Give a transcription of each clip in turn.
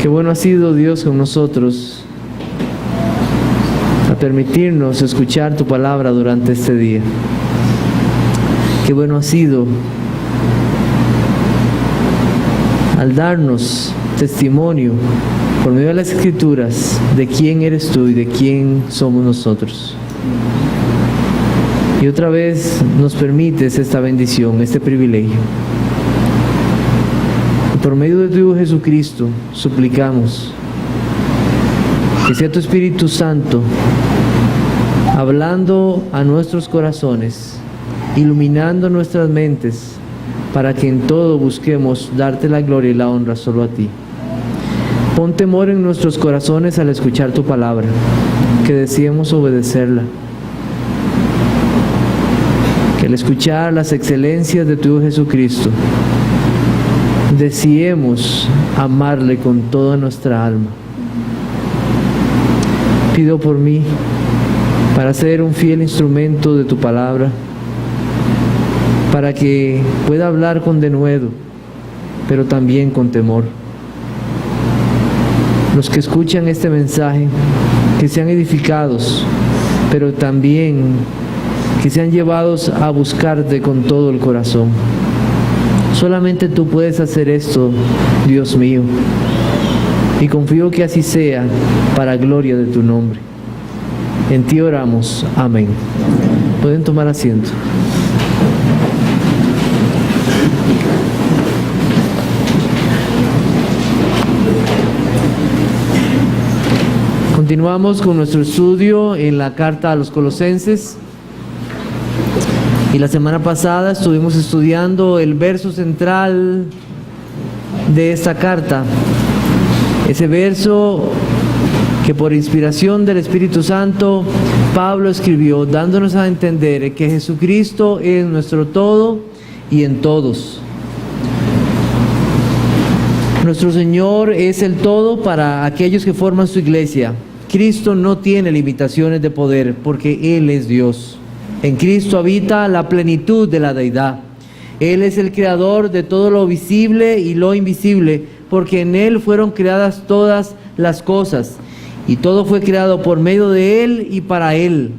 Qué bueno ha sido Dios con nosotros a permitirnos escuchar tu palabra durante este día. Qué bueno ha sido al darnos testimonio por medio de las Escrituras de quién eres tú y de quién somos nosotros. Y otra vez nos permites esta bendición, este privilegio. Y por medio de tu Hijo Jesucristo suplicamos que sea tu Espíritu Santo hablando a nuestros corazones, iluminando nuestras mentes, para que en todo busquemos darte la gloria y la honra solo a ti. Pon temor en nuestros corazones al escuchar tu palabra, que deseemos obedecerla. Que al escuchar las excelencias de tu Hijo Jesucristo, deseemos amarle con toda nuestra alma. Pido por mí, para ser un fiel instrumento de tu palabra, para que pueda hablar con denuedo, pero también con temor. Los que escuchan este mensaje, que sean edificados, pero también que sean llevados a buscarte con todo el corazón. Solamente tú puedes hacer esto, Dios mío, y confío que así sea para gloria de tu nombre. En ti oramos. Amén. Pueden tomar asiento. Continuamos con nuestro estudio en la carta a los Colosenses. Y la semana pasada estuvimos estudiando el verso central de esta carta. Ese verso que por inspiración del Espíritu Santo Pablo escribió, dándonos a entender que Jesucristo es nuestro todo y en todos. Nuestro Señor es el todo para aquellos que forman su iglesia. Cristo no tiene limitaciones de poder porque Él es Dios. En Cristo habita la plenitud de la deidad. Él es el creador de todo lo visible y lo invisible, porque en Él fueron creadas todas las cosas, y todo fue creado por medio de Él y para Él.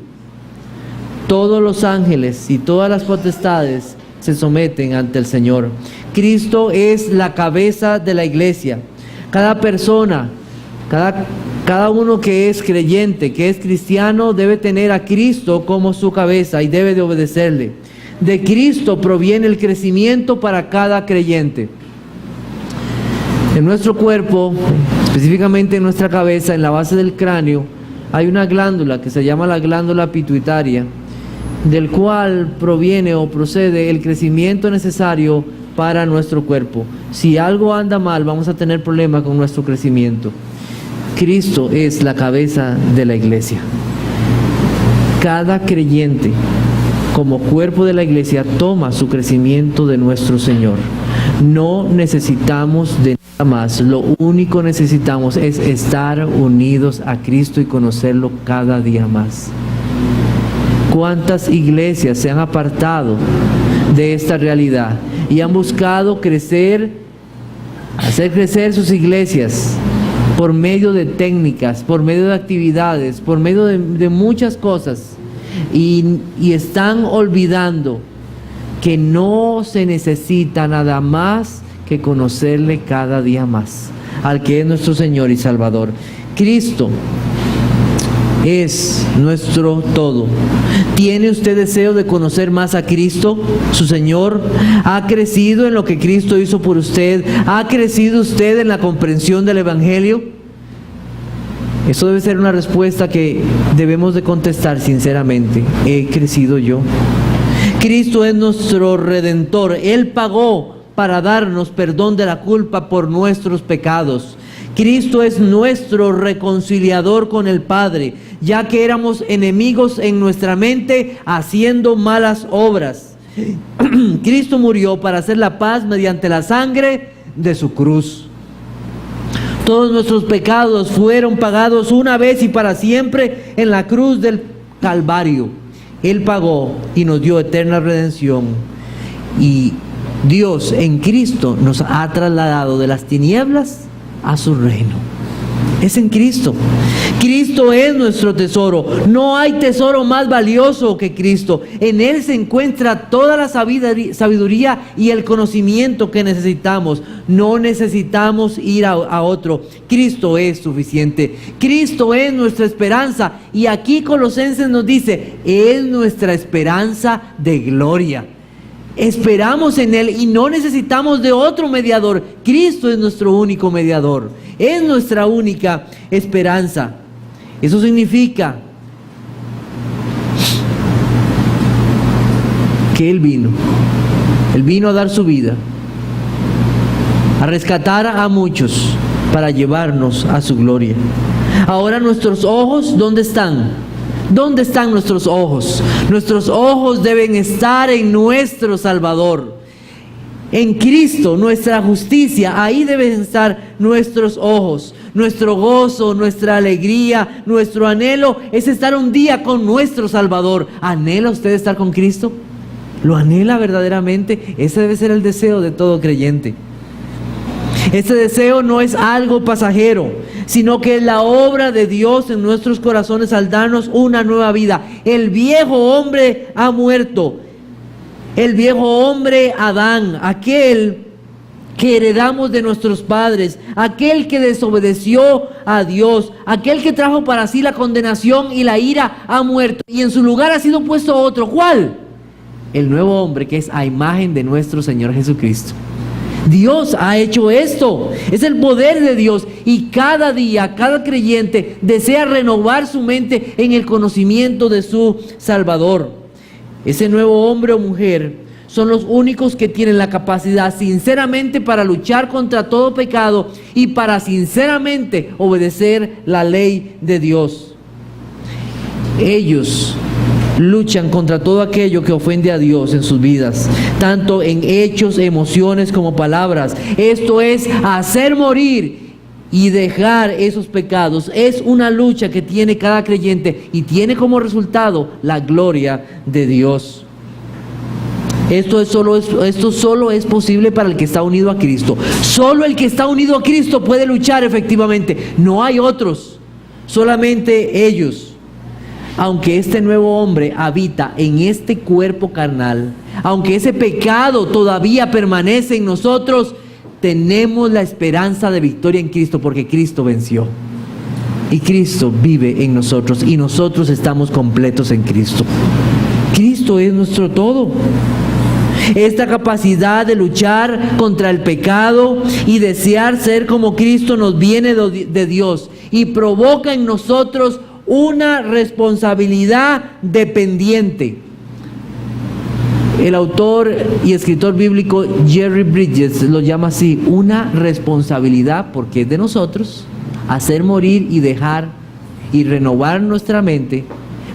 Todos los ángeles y todas las potestades se someten ante el Señor. Cristo es la cabeza de la iglesia. Cada persona, cada uno que es creyente, que es cristiano, debe tener a Cristo como su cabeza y debe de obedecerle. De Cristo proviene el crecimiento para cada creyente. En nuestro cuerpo, específicamente en nuestra cabeza, en la base del cráneo, hay una glándula que se llama la glándula pituitaria, del cual proviene o procede el crecimiento necesario para nuestro cuerpo. Si algo anda mal, vamos a tener problemas con nuestro crecimiento. Cristo es la cabeza de la iglesia. Cada creyente, como cuerpo de la iglesia, toma su crecimiento de nuestro Señor. No necesitamos de nada más. Lo único que necesitamos es estar unidos a Cristo y conocerlo cada día más. ¿Cuántas iglesias se han apartado de esta realidad y han buscado crecer, hacer crecer sus iglesias por medio de técnicas, por medio de actividades, por medio de muchas cosas, y están olvidando que no se necesita nada más que conocerle cada día más, al que es nuestro Señor y Salvador? Cristo es nuestro todo. ¿Tiene usted deseo de conocer más a Cristo, su Señor? ¿Ha crecido en lo que Cristo hizo por usted? ¿Ha crecido usted en la comprensión del Evangelio? Eso debe ser una respuesta que debemos de contestar sinceramente. ¿He crecido yo? Cristo es nuestro Redentor. Él pagó para darnos perdón de la culpa por nuestros pecados. Cristo es nuestro reconciliador con el Padre, ya que éramos enemigos en nuestra mente haciendo malas obras. Cristo murió para hacer la paz mediante la sangre de su cruz. Todos nuestros pecados fueron pagados una vez y para siempre en la cruz del Calvario. Él pagó y nos dio eterna redención. Y Dios en Cristo nos ha trasladado de las tinieblas a su reino. Es en Cristo. Cristo es nuestro tesoro. No hay tesoro más valioso que Cristo. En Él se encuentra toda la sabiduría y el conocimiento que necesitamos. No necesitamos ir a otro. Cristo es suficiente. Cristo es nuestra esperanza. Y aquí Colosenses nos dice, es nuestra esperanza de gloria. Esperamos en Él y no necesitamos de otro mediador. Cristo es nuestro único mediador. Es nuestra única esperanza. Eso significa que Él vino. Él vino a dar su vida, a rescatar a muchos para llevarnos a su gloria. Ahora nuestros ojos, ¿dónde están? ¿Dónde están nuestros ojos? Nuestros ojos deben estar en nuestro Salvador. En Cristo, nuestra justicia, ahí deben estar nuestros ojos. Nuestro gozo, nuestra alegría, nuestro anhelo es estar un día con nuestro Salvador. ¿Anhela usted estar con Cristo? ¿Lo anhela verdaderamente? Ese debe ser el deseo de todo creyente. Este deseo no es algo pasajero, sino que es la obra de Dios en nuestros corazones al darnos una nueva vida. El viejo hombre ha muerto. El viejo hombre Adán, aquel que heredamos de nuestros padres, aquel que desobedeció a Dios, aquel que trajo para sí la condenación y la ira, ha muerto. Y en su lugar ha sido puesto otro. ¿Cuál? El nuevo hombre, que es a imagen de nuestro Señor Jesucristo. Dios ha hecho esto. Es el poder de Dios. Y cada día, cada creyente desea renovar su mente en el conocimiento de su Salvador. Ese nuevo hombre o mujer son los únicos que tienen la capacidad sinceramente para luchar contra todo pecado y para sinceramente obedecer la ley de Dios. Ellos luchan contra todo aquello que ofende a Dios en sus vidas, tanto en hechos, emociones como palabras. Esto es hacer morir y dejar esos pecados. Es una lucha que tiene cada creyente y tiene como resultado la gloria de Dios. Esto solo es posible para el que está unido a Cristo. Solo el que está unido a Cristo puede luchar efectivamente. No hay otros, solamente ellos. Aunque este nuevo hombre habita en este cuerpo carnal, aunque ese pecado todavía permanece en nosotros, tenemos la esperanza de victoria en Cristo, porque Cristo venció. Y Cristo vive en nosotros y nosotros estamos completos en Cristo. Cristo es nuestro todo. Esta capacidad de luchar contra el pecado y desear ser como Cristo nos viene de Dios y provoca en nosotros una responsabilidad dependiente. El autor y escritor bíblico Jerry Bridges lo llama así: una responsabilidad, porque es de nosotros hacer morir y dejar y renovar nuestra mente,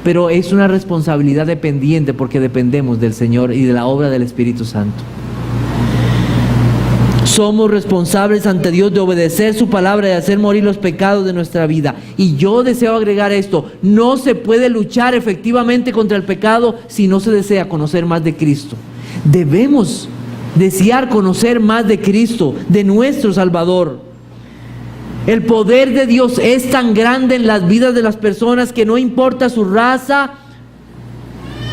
pero es una responsabilidad dependiente porque dependemos del Señor y de la obra del Espíritu Santo. Somos responsables ante Dios de obedecer su palabra y de hacer morir los pecados de nuestra vida. Y yo deseo agregar esto: no se puede luchar efectivamente contra el pecado si no se desea conocer más de Cristo. Debemos desear conocer más de Cristo, de nuestro Salvador. El poder de Dios es tan grande en las vidas de las personas que no importa su raza,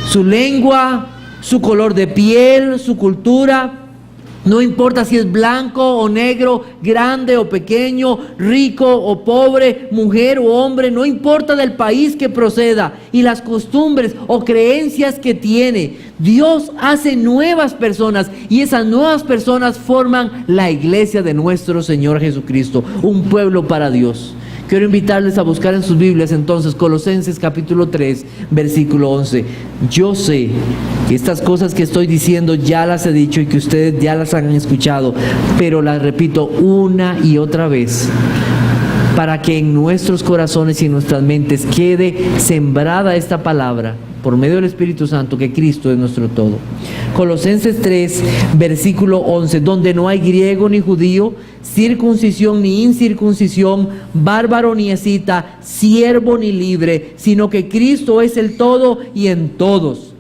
su lengua, su color de piel, su cultura. No importa si es blanco o negro, grande o pequeño, rico o pobre, mujer o hombre, no importa del país que proceda y las costumbres o creencias que tiene. Dios hace nuevas personas y esas nuevas personas forman la iglesia de nuestro Señor Jesucristo, un pueblo para Dios. Quiero invitarles a buscar en sus Biblias entonces Colosenses capítulo 3, versículo 11. Yo sé que estas cosas que estoy diciendo ya las he dicho y que ustedes ya las han escuchado, pero las repito una y otra vez, para que en nuestros corazones y en nuestras mentes quede sembrada esta palabra por medio del Espíritu Santo, que Cristo es nuestro todo. Colosenses 3, versículo 11, donde no hay griego ni judío, circuncisión ni incircuncisión, bárbaro ni escita, siervo ni libre, sino que Cristo es el todo y en todos.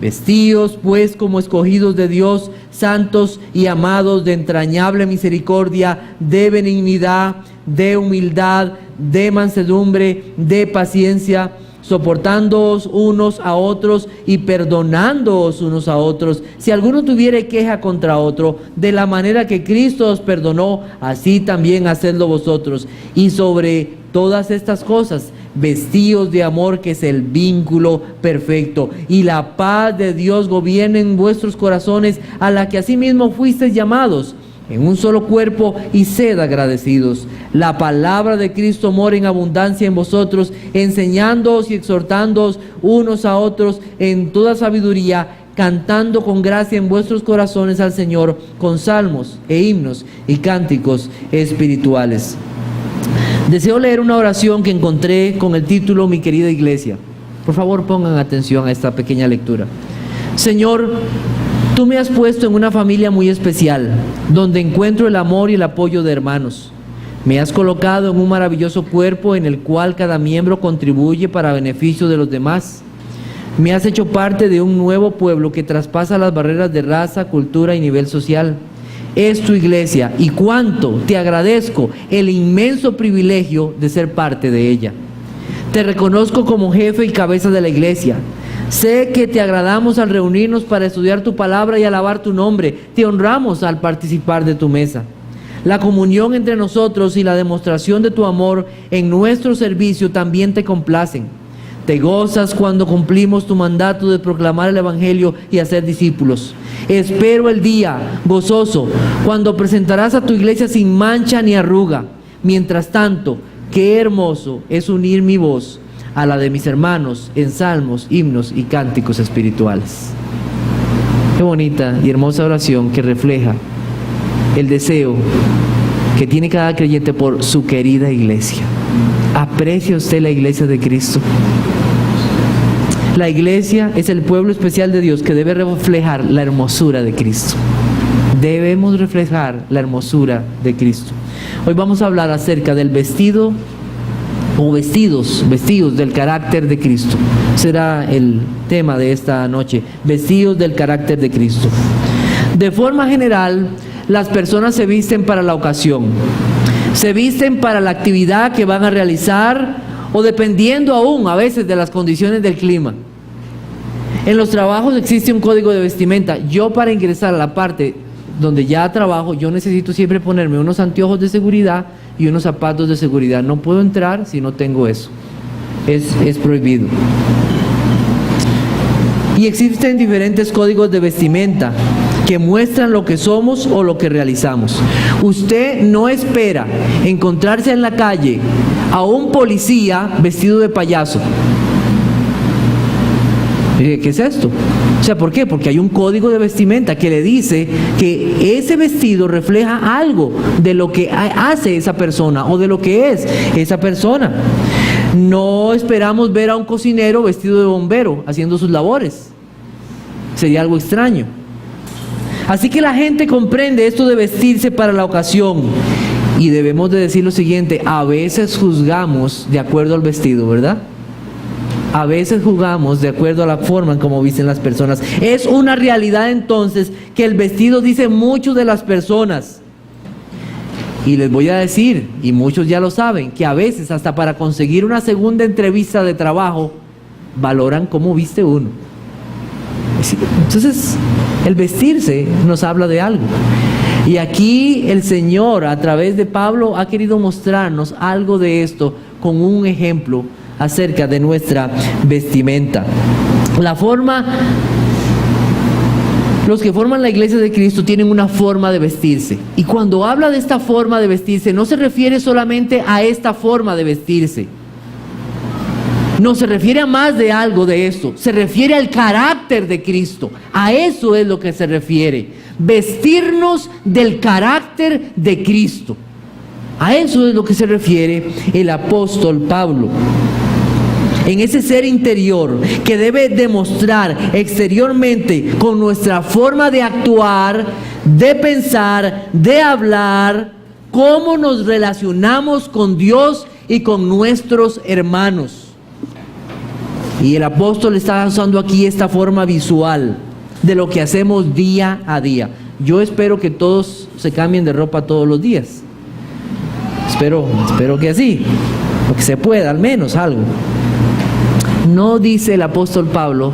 Vestíos pues como escogidos de Dios, santos y amados, de entrañable misericordia, de benignidad, de humildad, de mansedumbre, de paciencia, soportándoos unos a otros y perdonándoos unos a otros. Si alguno tuviere queja contra otro, de la manera que Cristo os perdonó, así también hacedlo vosotros. Y sobre todas estas cosas, vestíos de amor, que es el vínculo perfecto, y la paz de Dios gobierne en vuestros corazones, a la que asimismo fuisteis llamados en un solo cuerpo, y sed agradecidos. La palabra de Cristo mora en abundancia en vosotros, enseñándoos y exhortándoos unos a otros en toda sabiduría, cantando con gracia en vuestros corazones al Señor, con salmos e himnos y cánticos espirituales. Deseo leer una oración que encontré con el título Mi querida iglesia. Por favor, pongan atención a esta pequeña lectura. Señor, tú me has puesto en una familia muy especial, donde encuentro el amor y el apoyo de hermanos. Me has colocado en un maravilloso cuerpo en el cual cada miembro contribuye para beneficio de los demás. Me has hecho parte de un nuevo pueblo que traspasa las barreras de raza, cultura y nivel social. Es tu iglesia, y cuánto te agradezco el inmenso privilegio de ser parte de ella. Te reconozco como jefe y cabeza de la iglesia. Sé que te agradamos al reunirnos para estudiar tu palabra y alabar tu nombre. Te honramos al participar de tu mesa. La comunión entre nosotros y la demostración de tu amor en nuestro servicio también te complacen. Te gozas cuando cumplimos tu mandato de proclamar el Evangelio y hacer discípulos. Espero el día gozoso cuando presentarás a tu iglesia sin mancha ni arruga. Mientras tanto, qué hermoso es unir mi voz a la de mis hermanos en salmos, himnos y cánticos espirituales. Qué bonita y hermosa oración que refleja el deseo que tiene cada creyente por su querida iglesia. ¿Aprecia usted la iglesia de Cristo? La iglesia es el pueblo especial de Dios que debe reflejar la hermosura de Cristo. Debemos reflejar la hermosura de Cristo. Hoy vamos a hablar acerca del vestido o vestidos del carácter de Cristo. Será el tema de esta noche, vestidos del carácter de Cristo. De forma general, las personas se visten para la ocasión, se visten para la actividad que van a realizar o dependiendo aún a veces de las condiciones del clima. En los trabajos existe un código de vestimenta. Yo, para ingresar a la parte donde ya trabajo, yo necesito siempre ponerme unos anteojos de seguridad y unos zapatos de seguridad. No puedo entrar si no tengo eso. Es prohibido. Y existen diferentes códigos de vestimenta que muestran lo que somos o lo que realizamos. Usted no espera encontrarse en la calle a un policía vestido de payaso. ¿Qué es esto? O sea, ¿por qué? Porque hay un código de vestimenta que le dice que ese vestido refleja algo de lo que hace esa persona o de lo que es esa persona. No esperamos ver a un cocinero vestido de bombero haciendo sus labores. Sería algo extraño. Así que la gente comprende esto de vestirse para la ocasión. Y debemos de decir lo siguiente: a veces juzgamos de acuerdo al vestido, ¿verdad? A veces juzgamos de acuerdo a la forma en cómo visten las personas. Es una realidad entonces que el vestido dice mucho de las personas. Y les voy a decir, y muchos ya lo saben, que a veces hasta para conseguir una segunda entrevista de trabajo valoran cómo viste uno. Entonces, el vestirse nos habla de algo. Y aquí el Señor, a través de Pablo, ha querido mostrarnos algo de esto con un ejemplo acerca de nuestra vestimenta. Los que forman la iglesia de Cristo tienen una forma de vestirse. Y cuando habla de esta forma de vestirse, no se refiere solamente a esta forma de vestirse. No, se refiere a más de algo de esto. Se refiere al carácter de Cristo. A eso es lo que se refiere. Vestirnos del carácter de Cristo. A eso es lo que se refiere el apóstol Pablo. En ese ser interior que debe demostrar exteriormente con nuestra forma de actuar, de pensar, de hablar, cómo nos relacionamos con Dios y con nuestros hermanos. Y el apóstol está usando aquí esta forma visual de lo que hacemos día a día. Yo espero que todos se cambien de ropa todos los días. Espero que así, o que se pueda, al menos algo. No dice el apóstol Pablo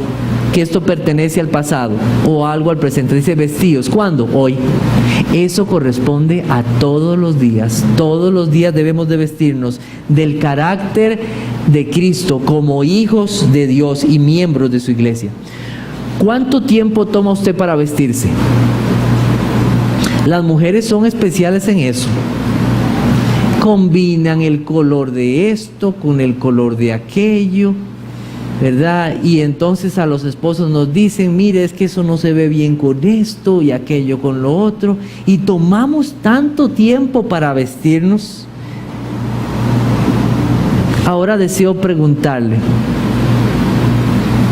que esto pertenece al pasado o algo al presente. Dice vestidos. ¿Cuándo? Hoy. Eso corresponde a todos los días. Todos los días debemos de vestirnos del carácter de Cristo como hijos de Dios y miembros de su iglesia. ¿Cuánto tiempo toma usted para vestirse? Las mujeres son especiales en eso. Combinan el color de esto con el color de aquello, ¿verdad? Y entonces a los esposos nos dicen, mire, es que eso no se ve bien con esto y aquello con lo otro. Y tomamos tanto tiempo para vestirnos. Ahora deseo preguntarle,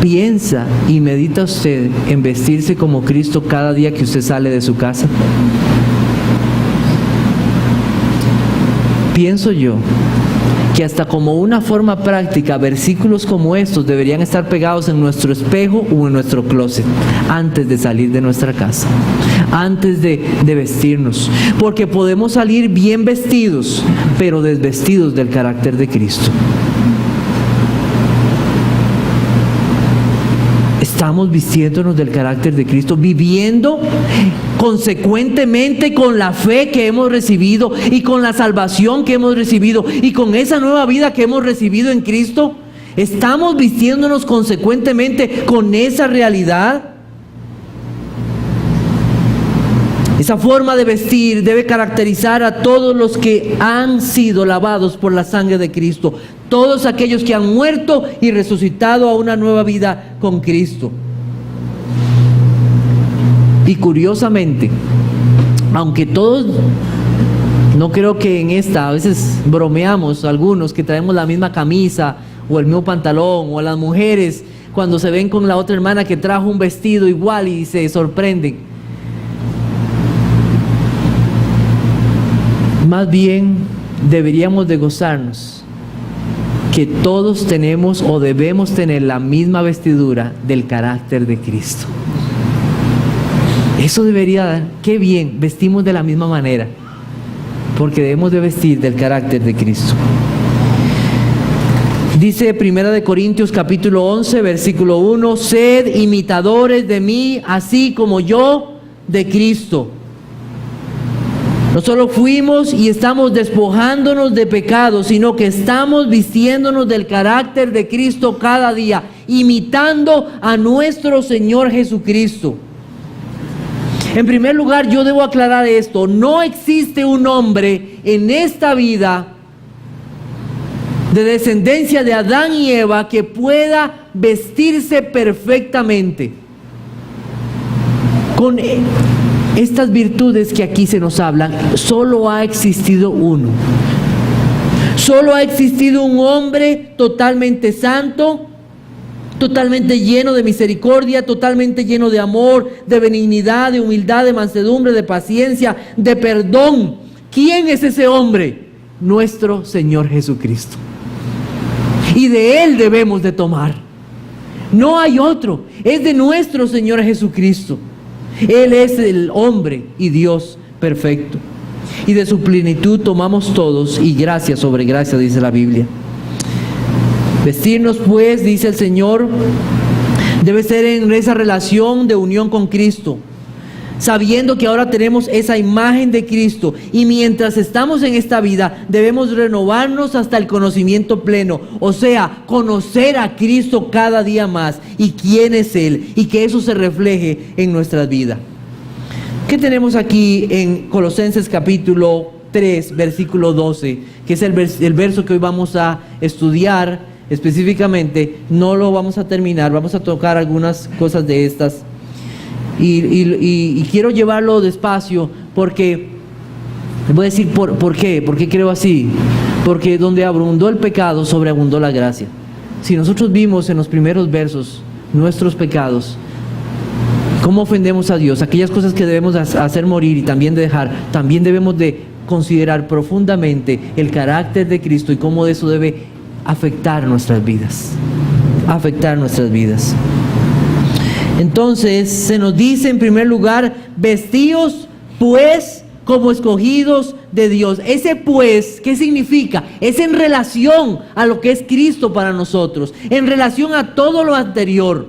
¿piensa y medita usted en vestirse como Cristo cada día que usted sale de su casa? Pienso yo que hasta como una forma práctica, versículos como estos deberían estar pegados en nuestro espejo o en nuestro closet antes de salir de nuestra casa, antes de vestirnos, porque podemos salir bien vestidos, pero desvestidos del carácter de Cristo. Estamos vistiéndonos del carácter de Cristo, viviendo consecuentemente con la fe que hemos recibido y con la salvación que hemos recibido y con esa nueva vida que hemos recibido en Cristo. ¿Estamos vistiéndonos consecuentemente con esa realidad? Esa forma de vestir debe caracterizar a todos los que han sido lavados por la sangre de Cristo, todos aquellos que han muerto y resucitado a una nueva vida con Cristo. Y curiosamente, aunque todos, no creo que en esta, a veces bromeamos algunos que traemos la misma camisa o el mismo pantalón, o las mujeres cuando se ven con la otra hermana que trajo un vestido igual y se sorprenden. Más bien deberíamos de gozarnos que todos tenemos o debemos tener la misma vestidura del carácter de Cristo. Eso debería dar, qué bien, vestimos de la misma manera, porque debemos de vestir del carácter de Cristo. Dice 1 Corintios capítulo 11, versículo 1, sed imitadores de mí, así como yo de Cristo. No solo fuimos y estamos despojándonos de pecado, sino que estamos vistiéndonos del carácter de Cristo cada día, imitando a nuestro Señor Jesucristo. En primer lugar, yo debo aclarar esto: no existe un hombre en esta vida de descendencia de Adán y Eva que pueda vestirse perfectamente con estas virtudes que aquí se nos hablan. Solo ha existido uno. Solo ha existido un hombre totalmente santo, totalmente lleno de misericordia, totalmente lleno de amor, de benignidad, de humildad, de mansedumbre, de paciencia, de perdón. ¿Quién es ese hombre? Nuestro Señor Jesucristo. Y de Él debemos de tomar. No hay otro. Es de nuestro Señor Jesucristo. Él es el hombre y Dios perfecto. Y de su plenitud tomamos todos, y gracia sobre gracia, dice la Biblia. Vestirnos pues, dice el Señor, debe ser en esa relación de unión con Cristo, sabiendo que ahora tenemos esa imagen de Cristo, y mientras estamos en esta vida debemos renovarnos hasta el conocimiento pleno, o sea, conocer a Cristo cada día más y quién es Él, y que eso se refleje en nuestras vidas. ¿Qué tenemos aquí en Colosenses capítulo 3, versículo 12? Que es el verso que hoy vamos a estudiar específicamente. No lo vamos a terminar, vamos a tocar algunas cosas de estas. Y quiero llevarlo despacio porque voy a decir por qué creo así. Porque donde abundó el pecado, sobreabundó la gracia. Si nosotros vimos en los primeros versos nuestros pecados, cómo ofendemos a Dios, aquellas cosas que debemos hacer morir y también dejar, también debemos de considerar profundamente el carácter de Cristo y cómo eso debe afectar nuestras vidas. afectar nuestras vidas. Entonces se nos dice en primer lugar, vestíos pues como escogidos de Dios. Ese pues, ¿qué significa? Es en relación a lo que es Cristo para nosotros, en relación a todo lo anterior.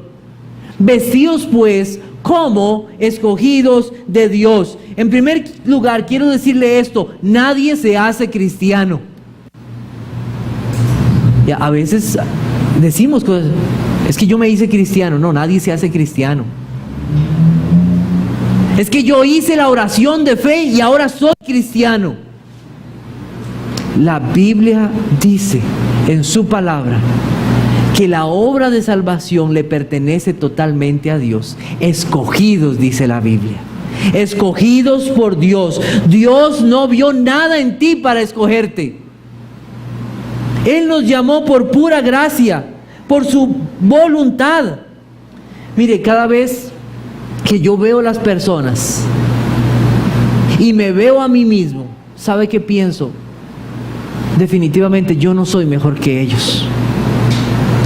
Vestíos pues como escogidos de Dios. En primer lugar, quiero decirle esto: nadie se hace cristiano. Y a veces decimos cosas, es que yo me hice cristiano. No, nadie se hace cristiano. Es que yo hice la oración de fe y ahora soy cristiano. La Biblia dice en su palabra que la obra de salvación le pertenece totalmente a Dios. Escogidos, dice la Biblia. Escogidos por Dios. Dios no vio nada en ti para escogerte. Él nos llamó por pura gracia, por su voluntad. Mire, cada vez que yo veo a las personas y me veo a mí mismo, ¿sabe qué pienso? Definitivamente yo no soy mejor que ellos.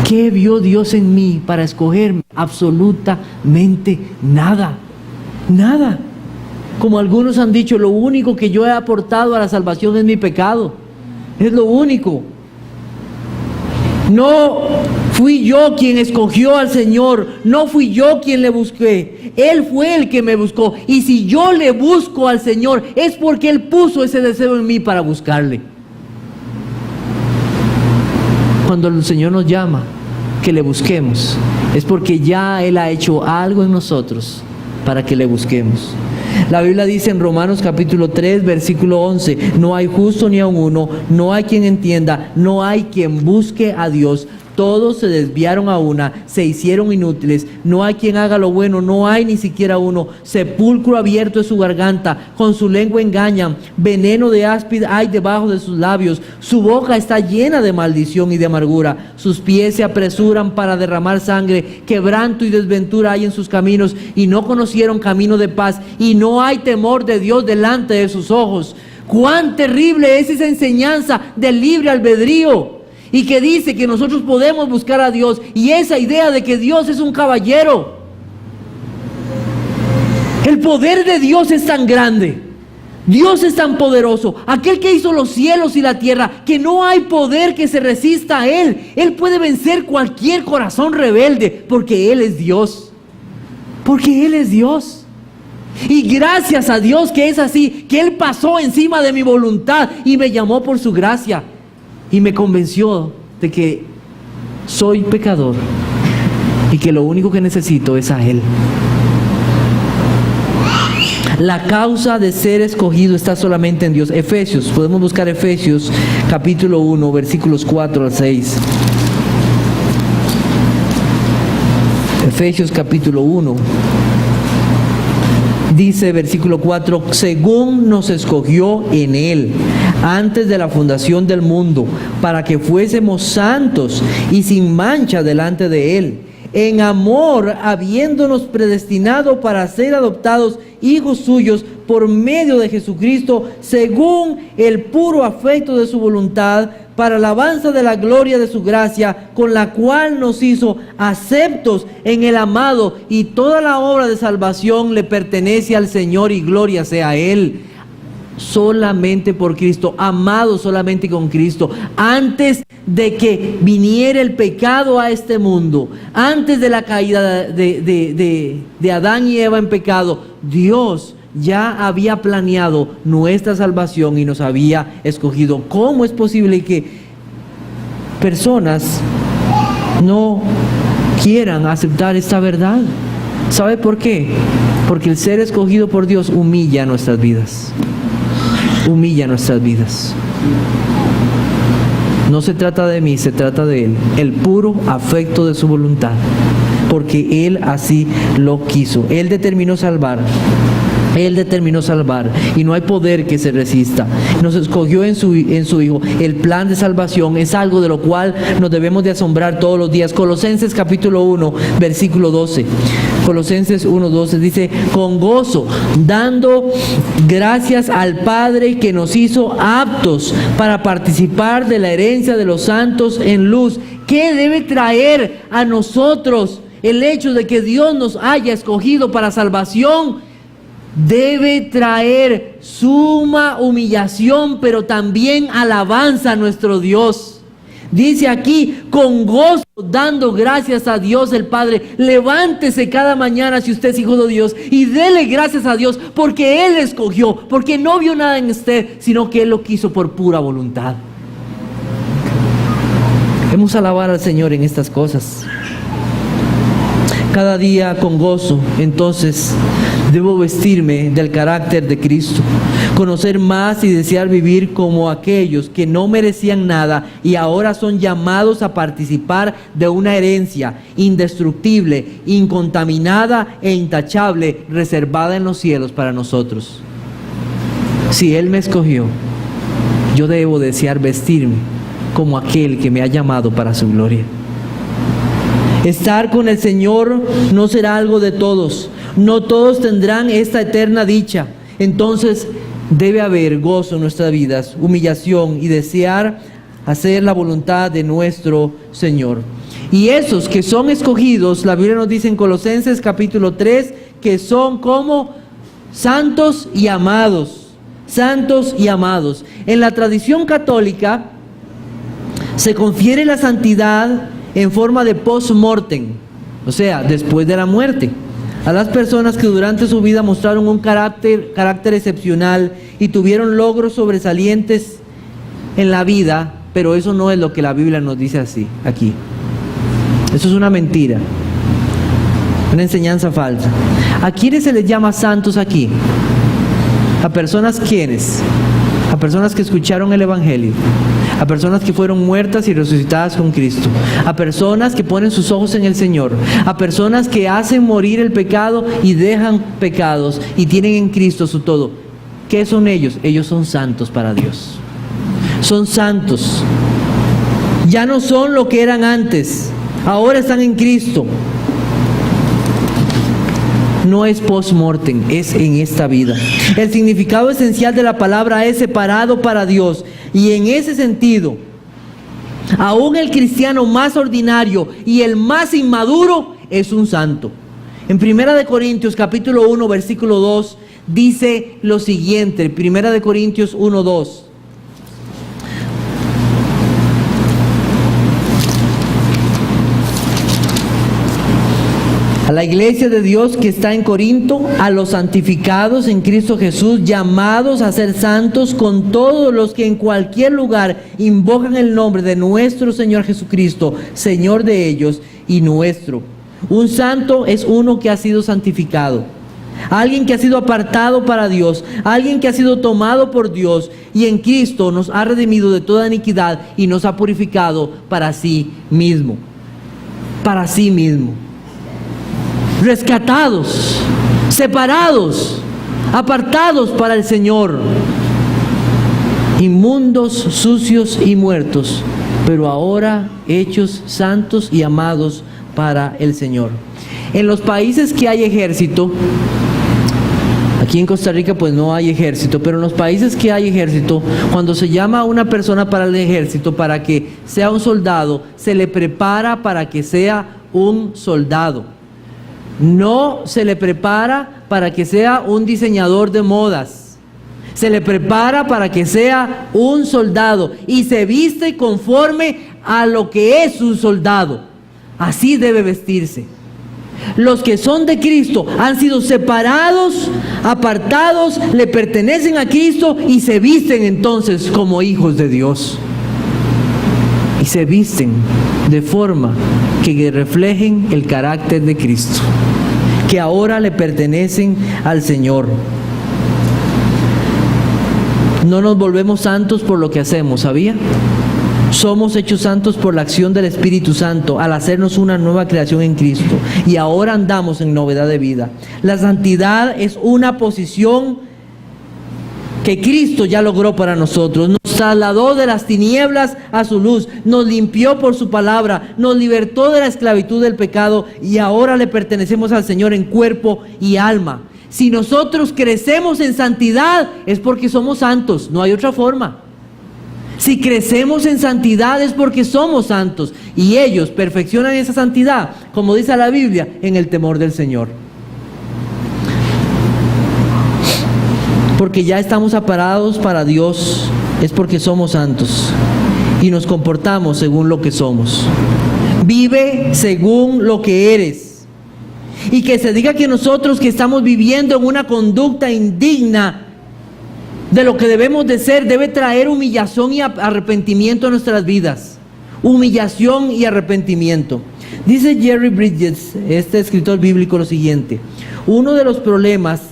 ¿Qué vio Dios en mí para escogerme? Absolutamente nada. Nada. Como algunos han dicho, lo único que yo he aportado a la salvación es mi pecado. Es lo único. No fui yo quien escogió al Señor, no fui yo quien le busqué. Él fue el que me buscó. Y si yo le busco al Señor, es porque Él puso ese deseo en mí para buscarle. Cuando el Señor nos llama, que le busquemos, es porque ya Él ha hecho algo en nosotros para que le busquemos. La Biblia dice en Romanos capítulo 3, versículo 11, no hay justo ni aun uno, no hay quien entienda, no hay quien busque a Dios. Todos se desviaron a una, se hicieron inútiles, no hay quien haga lo bueno, no hay ni siquiera uno. Sepulcro abierto es su garganta, con su lengua engañan, veneno de áspid hay debajo de sus labios, su boca está llena de maldición y de amargura, sus pies se apresuran para derramar sangre, quebranto y desventura hay en sus caminos, y no conocieron camino de paz, y no hay temor de Dios delante de sus ojos. Cuán terrible es esa enseñanza del libre albedrío, y que dice que nosotros podemos buscar a Dios, y esa idea de que Dios es un caballero. El poder de Dios es tan grande, Dios es tan poderoso, aquel que hizo los cielos y la tierra, que no hay poder que se resista a Él. Él puede vencer cualquier corazón rebelde, porque Él es Dios, porque Él es Dios. Y gracias a Dios que es así, que Él pasó encima de mi voluntad y me llamó por su gracia. Y me convenció de que soy pecador y que lo único que necesito es a Él. La causa de ser escogido está solamente en Dios. Efesios, podemos buscar Efesios capítulo 1, versículos 4 al 6. Efesios capítulo 1. Dice versículo 4, según nos escogió en Él antes de la fundación del mundo, para que fuésemos santos y sin mancha delante de Él, en amor habiéndonos predestinado para ser adoptados hijos suyos por medio de Jesucristo, según el puro afecto de su voluntad, para alabanza de la gloria de su gracia, con la cual nos hizo aceptos en el amado, y toda la obra de salvación le pertenece al Señor, y gloria sea a Él. Solamente por Cristo, amado solamente con Cristo. Antes de que viniera el pecado a este mundo, antes de la caída de Adán y Eva en pecado, Dios ya había planeado nuestra salvación y nos había escogido. ¿Cómo es posible que personas no quieran aceptar esta verdad? ¿Sabe por qué? Porque el ser escogido por Dios humilla nuestras vidas. Humilla nuestras vidas. No se trata de mí, se trata de Él. El puro afecto de su voluntad. Porque Él así lo quiso. Él determinó salvar Él determinó salvar y no hay poder que se resista. Nos escogió en su Hijo. El plan de salvación es algo de lo cual nos debemos de asombrar todos los días. Colosenses capítulo 1, versículo 12. Colosenses 1:12 dice: con gozo, dando gracias al Padre que nos hizo aptos para participar de la herencia de los santos en luz. ¿Qué debe traer a nosotros el hecho de que Dios nos haya escogido para salvación? Debe traer suma humillación, pero también alabanza a nuestro Dios. Dice aquí, con gozo, dando gracias a Dios el Padre. Levántese cada mañana si usted es hijo de Dios y dele gracias a Dios porque Él escogió, porque no vio nada en usted, sino que Él lo quiso por pura voluntad. Debemos alabar al Señor en estas cosas. Cada día con gozo, entonces, debo vestirme del carácter de Cristo, conocer más y desear vivir como aquellos que no merecían nada y ahora son llamados a participar de una herencia indestructible, incontaminada e intachable, reservada en los cielos para nosotros. Si Él me escogió, yo debo desear vestirme como aquel que me ha llamado para su gloria. Estar con el Señor no será algo de todos. No todos tendrán esta eterna dicha. Entonces debe haber gozo en nuestras vidas, humillación y desear hacer la voluntad de nuestro Señor. Y esos que son escogidos, la Biblia nos dice en Colosenses capítulo 3, que son como santos y amados. Santos y amados. En la tradición católica se confiere la santidad en forma de post-mortem, o sea, después de la muerte, a las personas que durante su vida mostraron un carácter excepcional y tuvieron logros sobresalientes en la vida, pero eso no es lo que la Biblia nos dice así, aquí. Eso es una mentira, una enseñanza falsa. ¿A quiénes se les llama santos aquí? A personas ¿quiénes? A personas que escucharon el Evangelio, a personas que fueron muertas y resucitadas con Cristo, a personas que ponen sus ojos en el Señor, a personas que hacen morir el pecado y dejan pecados y tienen en Cristo su todo. ¿Qué son ellos? Ellos son santos para Dios. Son santos. Ya no son lo que eran antes. Ahora están en Cristo. No es post-mortem, es en esta vida. El significado esencial de la palabra es separado para Dios. Y en ese sentido, aún el cristiano más ordinario y el más inmaduro es un santo. En 1 Corintios capítulo 1 versículo 2 dice lo siguiente, 1 Corintios 1, 2. A la iglesia de Dios que está en Corinto, a los santificados en Cristo Jesús, llamados a ser santos, con todos los que en cualquier lugar invocan el nombre de nuestro Señor Jesucristo, Señor de ellos y nuestro. Un santo es uno que ha sido santificado, alguien que ha sido apartado para Dios, alguien que ha sido tomado por Dios y en Cristo nos ha redimido de toda iniquidad y nos ha purificado para sí mismo. Para sí mismo. Rescatados, separados, apartados para el Señor, inmundos, sucios y muertos, pero ahora hechos santos y amados para el Señor. En los países que hay ejército, aquí en Costa Rica pues no hay ejército, pero en los países que hay ejército, cuando se llama a una persona para el ejército para que sea un soldado, se le prepara para que sea un soldado. No se le prepara para que sea un diseñador de modas. Se le prepara para que sea un soldado y se viste conforme a lo que es un soldado. Así debe vestirse. Los que son de Cristo han sido separados, apartados, le pertenecen a Cristo y se visten entonces como hijos de Dios. Y se visten de forma que reflejen el carácter de Cristo, que ahora le pertenecen al Señor. No nos volvemos santos por lo que hacemos, ¿sabía? Somos hechos santos por la acción del Espíritu Santo al hacernos una nueva creación en Cristo. Y ahora andamos en novedad de vida. La santidad es una posición que Cristo ya logró para nosotros. Nos trasladó de las tinieblas a su luz. Nos limpió por su palabra. Nos libertó de la esclavitud del pecado. Y ahora le pertenecemos al Señor en cuerpo y alma. Si nosotros crecemos en santidad es porque somos santos. No hay otra forma. Si crecemos en santidad es porque somos santos, y ellos perfeccionan esa santidad, como dice la Biblia, en el temor del Señor. Porque ya estamos aparados para Dios, es porque somos santos y nos comportamos según lo que somos. Vive según lo que eres. Y que se diga que nosotros que estamos viviendo en una conducta indigna de lo que debemos de ser, debe traer humillación y arrepentimiento a nuestras vidas. Humillación y arrepentimiento. Dice Jerry Bridges, este escritor bíblico, lo siguiente: uno de los problemas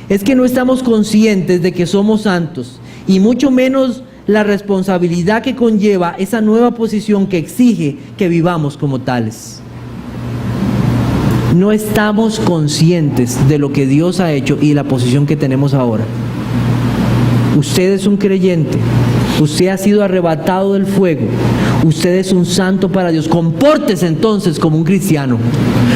es que no estamos conscientes de que somos santos, y mucho menos la responsabilidad que conlleva esa nueva posición que exige que vivamos como tales. No estamos conscientes de lo que Dios ha hecho y la posición que tenemos ahora. Usted es un creyente, usted ha sido arrebatado del fuego, usted es un santo para Dios. Compórtese entonces como un cristiano,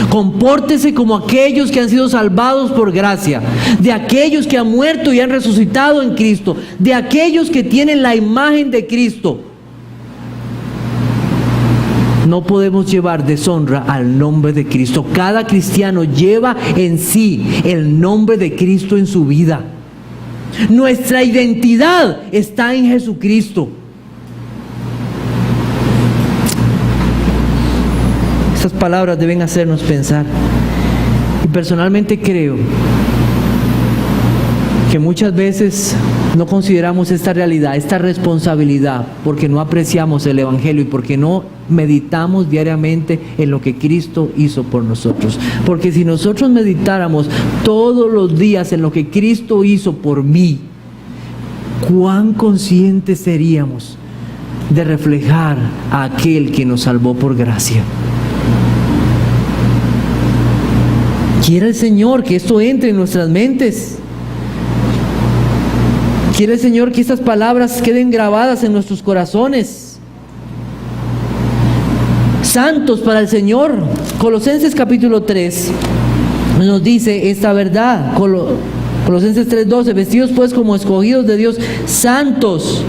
compórtese como aquellos que han sido salvados por gracia, de aquellos que han muerto y han resucitado en Cristo, de aquellos que tienen la imagen de Cristo. No podemos llevar deshonra al nombre de Cristo. Cada cristiano lleva en sí el nombre de Cristo en su vida. Nuestra identidad está en Jesucristo. Estas palabras deben hacernos pensar. Y personalmente creo que muchas veces no consideramos esta realidad, esta responsabilidad, porque no apreciamos el Evangelio y porque no meditamos diariamente en lo que Cristo hizo por nosotros. Porque si nosotros meditáramos todos los días en lo que Cristo hizo por mí, cuán conscientes seríamos de reflejar a aquel que nos salvó por gracia. Quiere el Señor que esto entre en nuestras mentes. Quiere el Señor que estas palabras queden grabadas en nuestros corazones. Santos para el Señor. Colosenses capítulo 3 nos dice esta verdad. Colosenses 3:12, vestidos pues como escogidos de Dios, santos.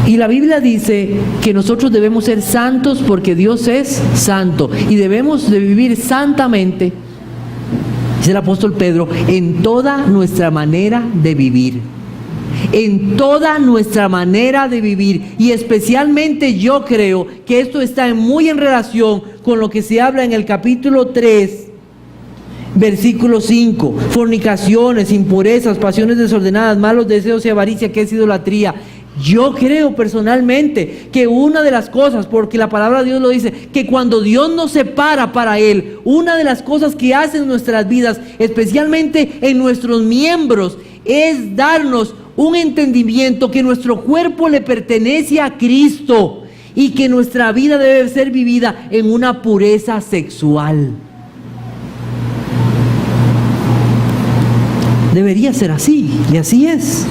Y la Biblia dice que nosotros debemos ser santos porque Dios es santo. Y debemos de vivir santamente, dice el apóstol Pedro, en toda nuestra manera de vivir. En toda nuestra manera de vivir. Y especialmente yo creo que esto está muy en relación con lo que se habla en el capítulo 3, versículo 5. Fornicaciones, impurezas, pasiones desordenadas, malos deseos y avaricia, que es idolatría. Yo creo personalmente que una de las cosas, porque la palabra de Dios lo dice, que cuando Dios nos separa para Él, una de las cosas que hace en nuestras vidas, especialmente en nuestros miembros, es darnos un entendimiento que nuestro cuerpo le pertenece a Cristo y que nuestra vida debe ser vivida en una pureza sexual. Debería ser así, y así es.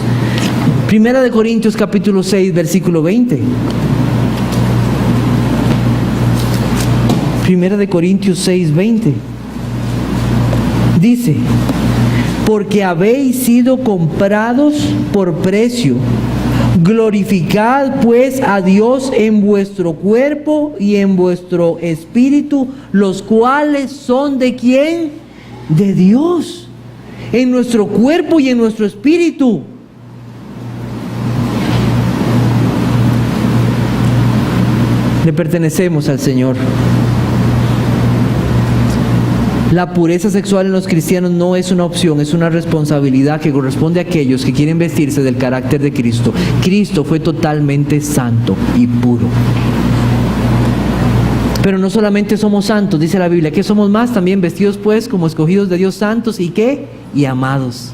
Primera de Corintios capítulo 6, versículo 20. Primera de Corintios 6, 20. Dice: porque habéis sido comprados por precio. Glorificad pues a Dios en vuestro cuerpo y en vuestro espíritu, los cuales son ¿de quién? De Dios. En nuestro cuerpo y en nuestro espíritu. Le pertenecemos al Señor. La pureza sexual en los cristianos no es una opción, es una responsabilidad que corresponde a aquellos que quieren vestirse del carácter de Cristo. Cristo fue totalmente santo y puro. Pero no solamente somos santos, dice la Biblia, que somos más, también vestidos pues como escogidos de Dios, santos y ¿qué? Y amados.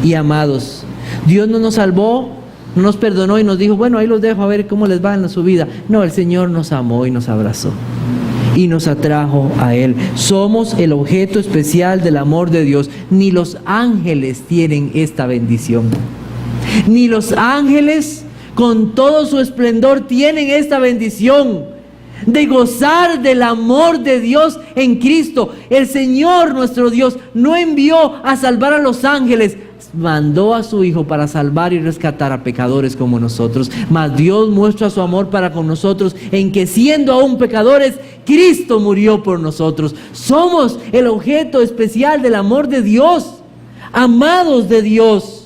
Y amados. Dios no nos salvó no nos perdonó y nos dijo, bueno, ahí los dejo a ver cómo les va en su vida. No, el Señor nos amó y nos abrazó y nos atrajo a Él. Somos el objeto especial del amor de Dios. Ni los ángeles tienen esta bendición. Ni los ángeles con todo su esplendor tienen esta bendición de gozar del amor de Dios en Cristo. El Señor nuestro Dios no envió a salvar a los ángeles, mandó a su Hijo para salvar y rescatar a pecadores como nosotros. Mas Dios muestra su amor para con nosotros en que, siendo aún pecadores, Cristo murió por nosotros. Somos el objeto especial del amor de Dios, amados de Dios.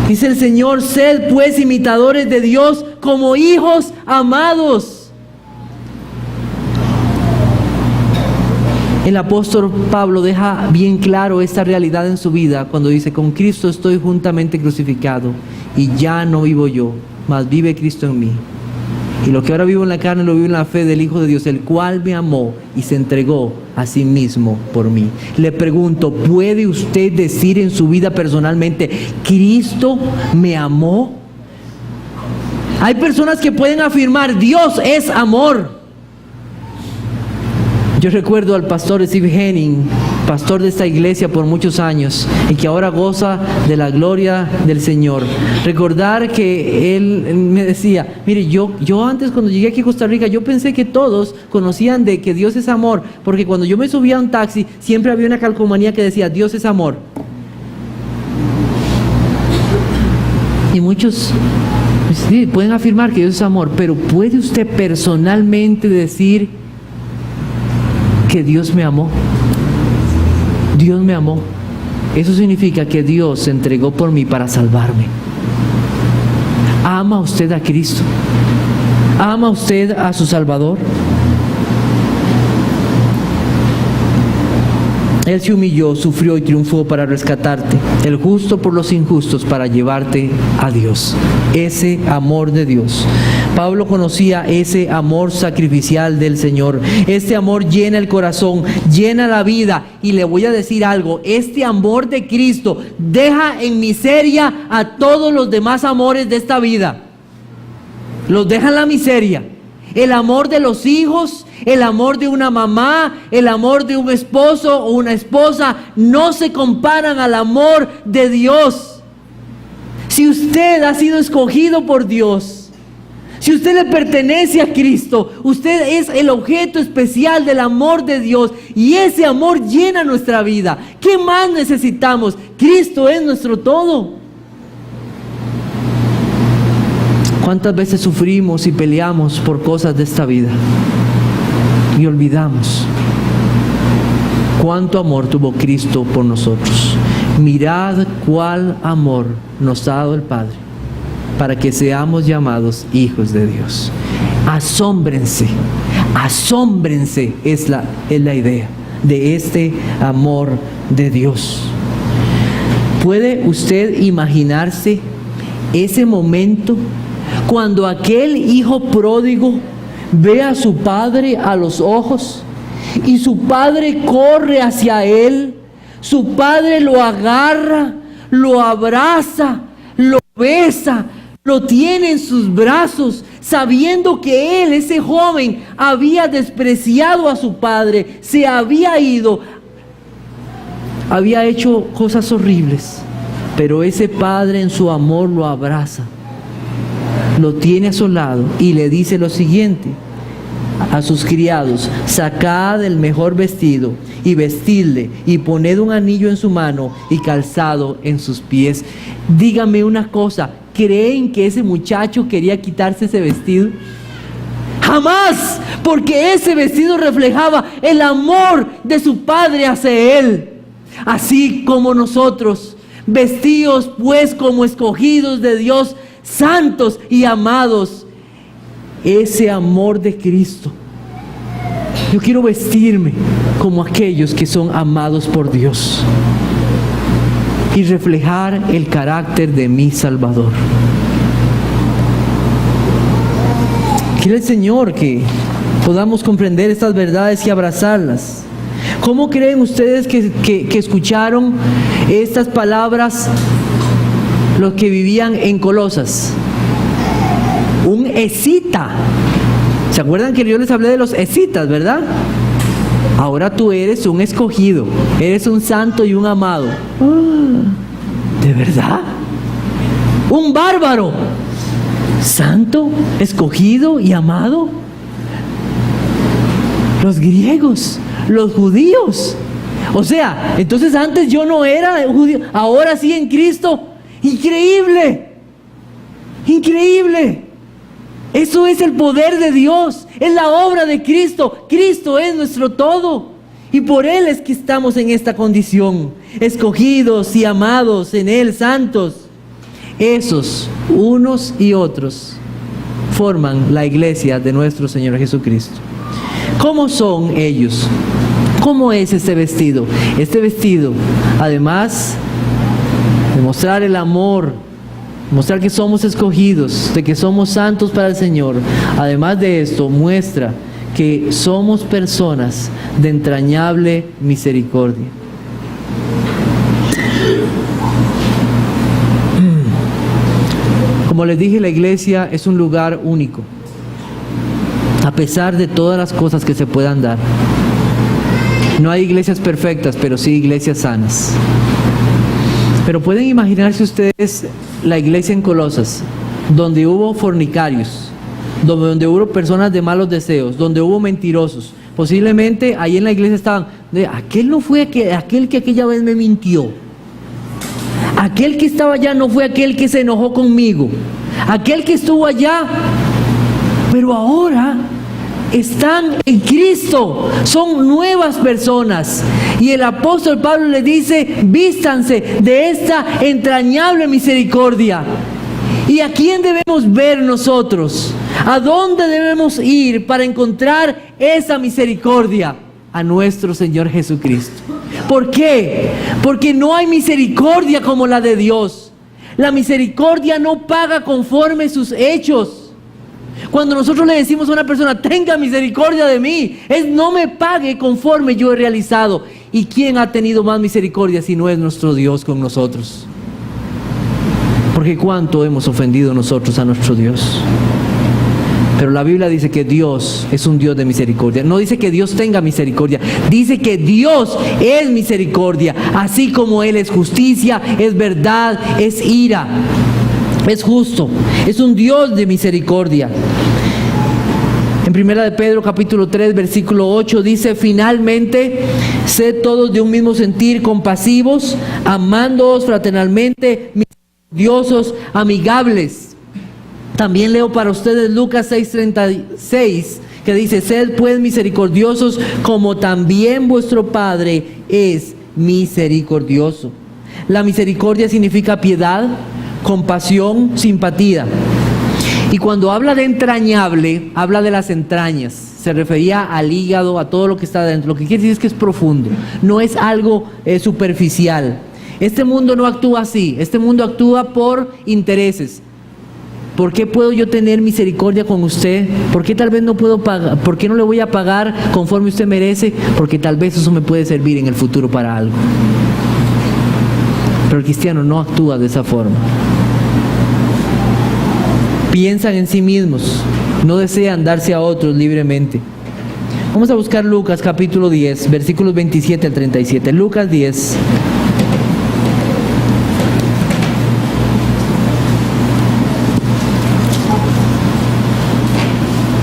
Dice el Señor, sed pues imitadores de Dios como hijos amados. El apóstol Pablo deja bien claro esta realidad en su vida cuando dice, con Cristo estoy juntamente crucificado y ya no vivo yo, mas vive Cristo en mí. Y lo que ahora vivo en la carne lo vivo en la fe del Hijo de Dios, el cual me amó y se entregó a sí mismo por mí. Le pregunto, ¿puede usted decir en su vida personalmente, Cristo me amó? Hay personas que pueden afirmar, Dios es amor. Yo recuerdo al pastor Steve Henning, pastor de esta iglesia por muchos años y que ahora goza de la gloria del Señor. Recordar que él me decía, mire, yo antes cuando llegué aquí a Costa Rica, yo pensé que todos conocían de que Dios es amor, porque cuando yo me subía a un taxi, siempre había una calcomanía que decía, Dios es amor. Y muchos sí, pueden afirmar que Dios es amor, pero ¿puede usted personalmente decir que Dios me amó? Dios me amó. Eso significa que Dios se entregó por mí para salvarme. ¿Ama usted a Cristo? ¿Ama usted a su Salvador? Él se humilló, sufrió y triunfó para rescatarte, el justo por los injustos, para llevarte a Dios. Ese amor de Dios. Pablo conocía ese amor sacrificial del Señor. Este amor llena el corazón, llena la vida. Y le voy a decir algo, este amor de Cristo deja en miseria a todos los demás amores de esta vida. Los deja en la miseria. El amor de los hijos, el amor de una mamá, el amor de un esposo o una esposa, no se comparan al amor de Dios. Si usted ha sido escogido por Dios, si usted le pertenece a Cristo, usted es el objeto especial del amor de Dios y ese amor llena nuestra vida. ¿Qué más necesitamos? Cristo es nuestro todo. ¿Cuántas veces sufrimos y peleamos por cosas de esta vida? Y olvidamos cuánto amor tuvo Cristo por nosotros. Mirad cuál amor nos ha dado el Padre para que seamos llamados hijos de Dios. Asómbrense, asómbrense es la idea de este amor de Dios. ¿Puede usted imaginarse ese momento cuando aquel hijo pródigo ve a su padre a los ojos y su padre corre hacia él? Su padre lo agarra, lo abraza, lo besa, lo tiene en sus brazos, sabiendo que él, ese joven, había despreciado a su padre, se había ido, había hecho cosas horribles, pero ese padre en su amor lo abraza, lo tiene a su lado y le dice lo siguiente a sus criados: sacad el mejor vestido y vestidle y poned un anillo en su mano y calzado en sus pies. Dígame una cosa, ¿creen que ese muchacho quería quitarse ese vestido? Jamás, porque ese vestido reflejaba el amor de su padre hacia él. Así como nosotros, vestidos pues como escogidos de Dios, santos y amados, ese amor de Cristo. Yo quiero vestirme como aquellos que son amados por Dios y reflejar el carácter de mi Salvador. Quiere el Señor que podamos comprender estas verdades y abrazarlas. ¿Cómo creen ustedes que escucharon estas palabras los que vivían en Colosas. Un escita. ¿Se acuerdan que yo les hablé de los escitas, verdad? Ahora tú eres un escogido, eres un santo y un amado. ¿De verdad? Un bárbaro, santo, escogido y amado. Los griegos, los judíos. O sea, entonces antes yo no era judío, ahora sí en Cristo. Increíble, increíble. Eso es el poder de Dios, es la obra de Cristo. Cristo es nuestro todo y por Él es que estamos en esta condición, escogidos y amados en Él, santos. Esos, unos y otros, forman la iglesia de nuestro Señor Jesucristo. ¿Cómo son ellos? ¿Cómo es este vestido? Este vestido, además de mostrar el amor, mostrar que somos escogidos, de que somos santos para el Señor, además de esto, muestra que somos personas de entrañable misericordia. Como les dije, la iglesia es un lugar único, a pesar de todas las cosas que se puedan dar. No hay iglesias perfectas, pero sí iglesias sanas. Pero pueden imaginarse ustedes la iglesia en Colosas, donde hubo fornicarios, donde hubo personas de malos deseos, donde hubo mentirosos. Posiblemente ahí en la iglesia estaban, aquel no fue aquel que aquella vez me mintió. Aquel que estaba allá no fue aquel que se enojó conmigo. Aquel que estuvo allá, pero ahora están en Cristo, son nuevas personas. Y el apóstol Pablo les dice, vístanse de esta entrañable misericordia. ¿Y a quién debemos ver nosotros? ¿A dónde debemos ir para encontrar esa misericordia? A nuestro Señor Jesucristo. ¿Por qué? Porque no hay misericordia como la de Dios. La misericordia no paga conforme sus hechos. Cuando nosotros le decimos a una persona, tenga misericordia de mí, es no me pague conforme yo he realizado. ¿Y quién ha tenido más misericordia si no es nuestro Dios con nosotros? Porque cuánto hemos ofendido nosotros a nuestro Dios. Pero la Biblia dice que Dios es un Dios de misericordia. No dice que Dios tenga misericordia, dice que Dios es misericordia. Así como Él es justicia, es verdad, es ira, es justo, es un Dios de misericordia. En 1 de Pedro capítulo 3 versículo 8 dice, finalmente, sed todos de un mismo sentir, compasivos, amándoos fraternalmente, misericordiosos, amigables. También leo para ustedes Lucas 6:36, que dice, sed pues misericordiosos como también vuestro Padre es misericordioso. La misericordia significa piedad, compasión, simpatía. Y cuando habla de entrañable, habla de las entrañas. Se refería al hígado, a todo lo que está dentro. Lo que quiere decir es que es profundo, no es algo superficial. Este mundo no actúa así, este mundo actúa por intereses. ¿Por qué puedo yo tener misericordia con usted? ¿Por qué tal vez no puedo pagar? ¿Por qué no le voy a pagar conforme usted merece? Porque tal vez eso me puede servir en el futuro para algo. Pero el cristiano no actúa de esa forma. Piensan en sí mismos, no desean darse a otros libremente. Vamos a buscar Lucas capítulo 10, versículos 27 al 37. Lucas 10.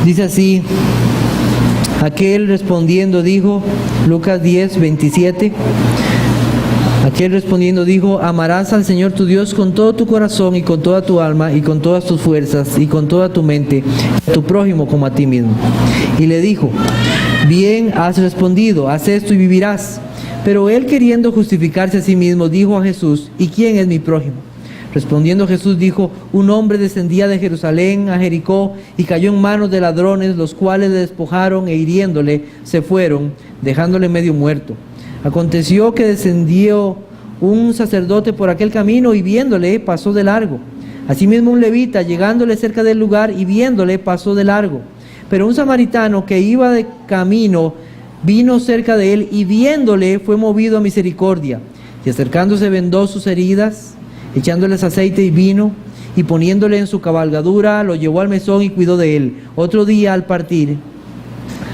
Dice así, aquel respondiendo dijo, Lucas 10, 27, aquel respondiendo dijo, amarás al Señor tu Dios con todo tu corazón y con toda tu alma y con todas tus fuerzas y con toda tu mente, a tu prójimo como a ti mismo. Y le dijo, bien has respondido, haz esto y vivirás. Pero él, queriendo justificarse a sí mismo, dijo a Jesús, ¿y quién es mi prójimo? Respondiendo Jesús dijo, un hombre descendía de Jerusalén a Jericó y cayó en manos de ladrones, los cuales le despojaron e hiriéndole se fueron, dejándole medio muerto. Aconteció que descendió un sacerdote por aquel camino y viéndole pasó de largo. Asimismo un levita, llegándole cerca del lugar y viéndole pasó de largo. Pero un samaritano que iba de camino vino cerca de él y viéndole fue movido a misericordia. Y acercándose vendó sus heridas Echándoles aceite y vino, y poniéndole en su cabalgadura, lo llevó al mesón y cuidó de él. Otro día, al partir,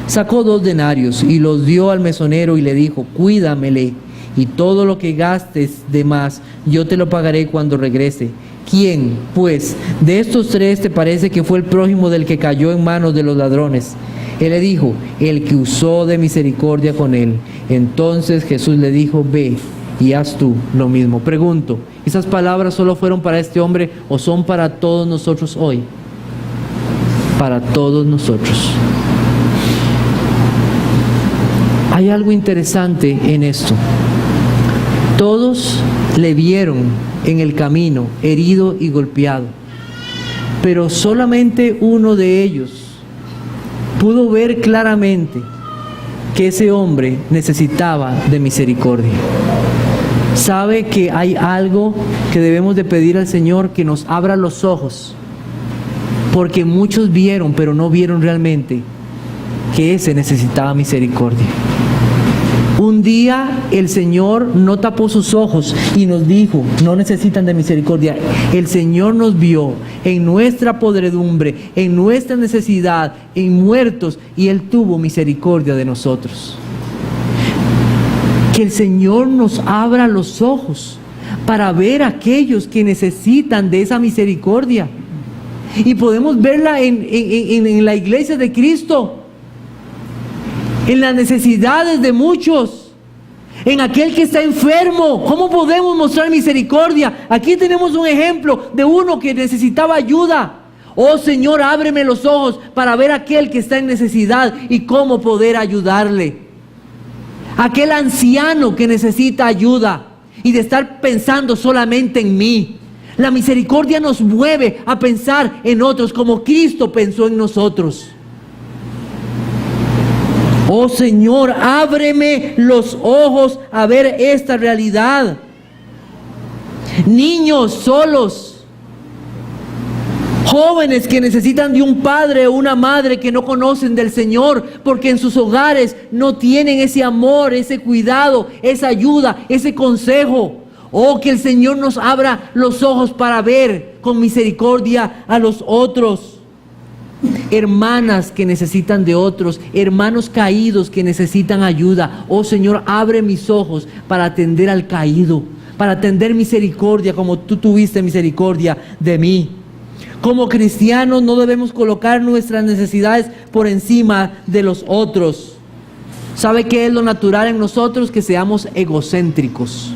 sacó 2 denarios y los dio al mesonero y le dijo: cuídamele, y todo lo que gastes de más, yo te lo pagaré cuando regrese. ¿Quién, pues, de estos 3 te parece que fue el prójimo del que cayó en manos de los ladrones? Él le dijo: el que usó de misericordia con él. Entonces Jesús le dijo: ve y haz tú lo mismo. Pregunto, ¿esas palabras solo fueron para este hombre o son para todos nosotros hoy? Para todos nosotros. Hay algo interesante en esto. Todos le vieron en el camino, herido y golpeado, pero solamente uno de ellos pudo ver claramente que ese hombre necesitaba de misericordia. Sabe que hay algo que debemos de pedir al Señor, que nos abra los ojos, porque muchos vieron, pero no vieron realmente que ese necesitaba misericordia. Un día el Señor no tapó sus ojos y nos dijo: no necesitan de misericordia. El Señor nos vio en nuestra podredumbre, en nuestra necesidad, en muertos, y Él tuvo misericordia de nosotros. Que el Señor nos abra los ojos para ver a aquellos que necesitan de esa misericordia. Y podemos verla en la iglesia de Cristo, en las necesidades de muchos, en aquel que está enfermo. ¿Cómo podemos mostrar misericordia? Aquí tenemos un ejemplo de uno que necesitaba ayuda. Oh Señor, ábreme los ojos para ver a aquel que está en necesidad y cómo poder ayudarle. Aquel anciano que necesita ayuda y de estar pensando solamente en mí. La misericordia nos mueve a pensar en otros como Cristo pensó en nosotros. Oh Señor, ábreme los ojos a ver esta realidad. Niños solos, jóvenes que necesitan de un padre o una madre que no conocen del Señor, porque en sus hogares no tienen ese amor, ese cuidado, esa ayuda, ese consejo. Oh, que el Señor nos abra los ojos para ver con misericordia a los otros. Hermanas que necesitan de otros, hermanos caídos que necesitan ayuda. Oh Señor, abre mis ojos para atender al caído, para atender misericordia como tú tuviste misericordia de mí. Como cristianos no debemos colocar nuestras necesidades por encima de los otros. ¿Sabe qué es lo natural en nosotros? Que seamos egocéntricos.